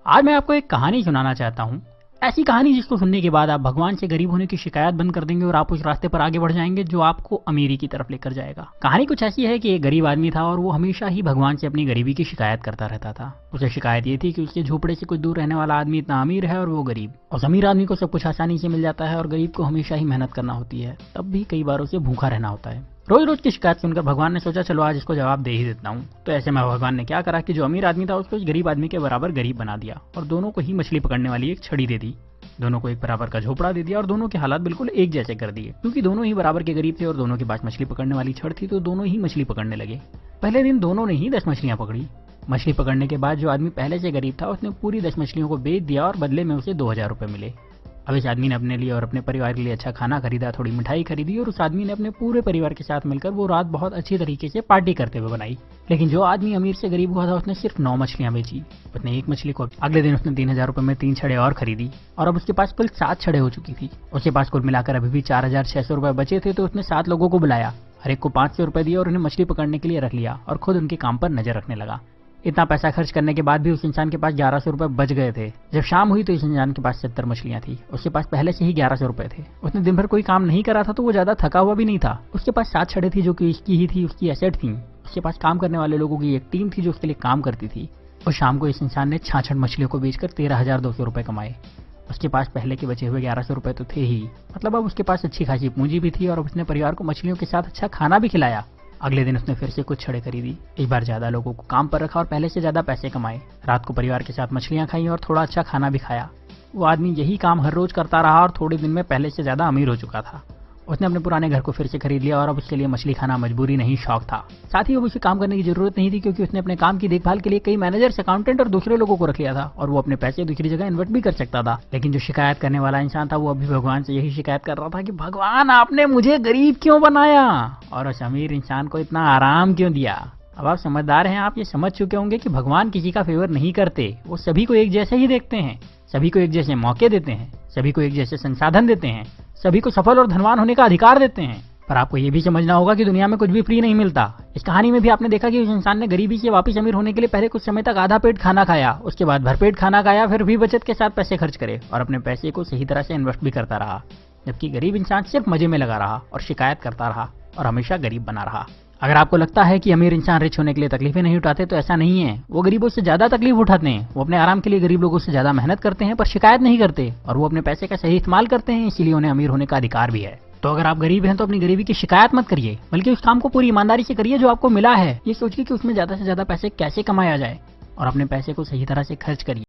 आज मैं आपको एक कहानी सुनाना चाहता हूँ। ऐसी कहानी जिसको सुनने के बाद आप भगवान से गरीब होने की शिकायत बंद कर देंगे और आप उस रास्ते पर आगे बढ़ जाएंगे जो आपको अमीरी की तरफ लेकर जाएगा। कहानी कुछ ऐसी है कि एक गरीब आदमी था और वो हमेशा ही भगवान से अपनी गरीबी की शिकायत करता रहता था। उसे शिकायत ये थी कि उसके झोपड़े से कुछ दूर रहने वाला आदमी इतना अमीर है और वो गरीब। और अमीर आदमी को सब कुछ आसानी से मिल जाता है और गरीब को हमेशा ही मेहनत करना होती है, तब भी कई बार उसे भूखा रहना होता है। रोज रोज की शिकायत सुनकर भगवान ने सोचा चलो आज इसको जवाब दे ही देता हूँ। तो ऐसे में भगवान ने क्या करा कि जो अमीर आदमी था उसको गरीब आदमी के बराबर गरीब बना दिया और दोनों को ही मछली पकड़ने वाली एक छड़ी दे दी। दोनों को एक बराबर का झोपड़ा दे दिया और दोनों के हालात बिल्कुल एक जैसे कर दिए। क्योंकि दोनों ही बराबर के गरीब थे और दोनों के पास मछली पकड़ने वाली छड़ थी, तो दोनों ही मछली पकड़ने लगे। पहले दिन दोनों ने ही 10 मछलियां पकड़ी। मछली पकड़ने के बाद जो आदमी पहले से गरीब था उसने पूरी 10 मछलियों को बेच दिया और बदले में उसे 2000 रुपए मिले। अब इस आदमी ने अपने लिए और अपने परिवार के लिए अच्छा खाना खरीदा, थोड़ी मिठाई खरीदी और उस आदमी ने अपने पूरे परिवार के साथ मिलकर वो रात बहुत अच्छी तरीके से पार्टी करते हुए बनाई। लेकिन जो आदमी अमीर से गरीब हुआ था उसने सिर्फ 9 मछलियां बेची। उसने एक मछली को अगले दिन उसने 3000 रुपए में 3 छड़े और खरीदी और अब उसके पास कुल 7 छड़े हो चुकी थी। उसके पास कुल मिलाकर अभी भी 4600 रुपए बचे थे। तो उसने 7 लोगों को बुलाया, हर एक को 500 रुपए दिए और उन्हें मछली पकड़ने के लिए रख लिया और खुद उनके काम पर नजर रखने लगा। इतना पैसा खर्च करने के बाद भी उस इंसान के पास 1100 रुपए बच गए थे। जब शाम हुई तो इस इंसान के पास 70 मछलियां थी। उसके पास पहले से ही 1100 रुपए थे। उसने दिन भर कोई काम नहीं करा था तो वो ज्यादा थका हुआ भी नहीं था। उसके पास 7 छड़े थी जो कि इसकी ही थी, उसकी एसेट थी। उसके पास काम करने वाले लोगों की एक टीम थी जो उसके लिए काम करती थी। और शाम को इस इंसान ने 66 मछलियों को बेचकर 13,200 रुपए कमाए। उसके पास पहले के बचे हुए 1100 रुपए तो थे ही, मतलब अब उसके पास अच्छी खासी पूंजी भी थी और अब उसने परिवार को मछलियों के साथ अच्छा खाना भी खिलाया। अगले दिन उसने फिर से कुछ छड़े खरीदी, एक बार ज्यादा लोगों को काम पर रखा और पहले से ज्यादा पैसे कमाए। रात को परिवार के साथ मछलियां खाई और थोड़ा अच्छा खाना भी खाया। वो आदमी यही काम हर रोज करता रहा और थोड़े दिन में पहले से ज्यादा अमीर हो चुका था। उसने अपने पुराने घर को फिर से खरीद लिया और अब उसके लिए मछली खाना मजबूरी नहीं शौक था। साथ ही अब उसे काम करने की जरूरत नहीं थी क्योंकि उसने अपने काम की देखभाल के लिए कई मैनेजर्स, अकाउंटेंट और दूसरे लोगों को रख लिया था और वो अपने पैसे दूसरी जगह इन्वेस्ट भी कर सकता था। लेकिन जो शिकायत करने वाला इंसान था वो अभी भगवान से यही शिकायत कर रहा था कि भगवान आपने मुझे गरीब क्यों बनाया और उस अमीर इंसान को इतना आराम क्यों दिया। अब आप समझदार हैं, आप ये समझ चुके होंगे कि भगवान किसी का फेवर नहीं करते। वो सभी को एक जैसे ही देखते हैं, सभी को एक जैसे मौके देते हैं, सभी को एक जैसे संसाधन देते हैं, सभी को सफल और धनवान होने का अधिकार देते हैं। पर आपको ये भी समझना होगा कि दुनिया में कुछ भी फ्री नहीं मिलता। इस कहानी में भी आपने देखा कि उस इंसान ने गरीबी से वापस अमीर होने के लिए पहले कुछ समय तक आधा पेट खाना खाया, उसके बाद भरपेट खाना खाया, फिर भी बचत के साथ पैसे खर्च करे और अपने पैसे को सही तरह से इन्वेस्ट भी करता रहा। जबकि गरीब इंसान सिर्फ मजे में लगा रहा और शिकायत करता रहा और हमेशा गरीब बना रहा। अगर आपको लगता है कि अमीर इंसान रिच होने के लिए तकलीफें नहीं उठाते तो ऐसा नहीं है। वो गरीबों से ज्यादा तकलीफ उठाते हैं। वो अपने आराम के लिए गरीब लोगों से ज्यादा मेहनत करते हैं पर शिकायत नहीं करते और वो अपने पैसे का सही इस्तेमाल करते हैं, इसीलिए उन्हें अमीर होने का अधिकार भी है। तो अगर आप गरीब हैं तो अपनी गरीबी की शिकायत मत करिए, बल्कि उस काम को पूरी ईमानदारी से करिए जो आपको मिला है। ये सोचिए कि उसमें ज्यादा से ज्यादा पैसे कैसे कमाया जाए और अपने पैसे को सही तरह से खर्च करिए।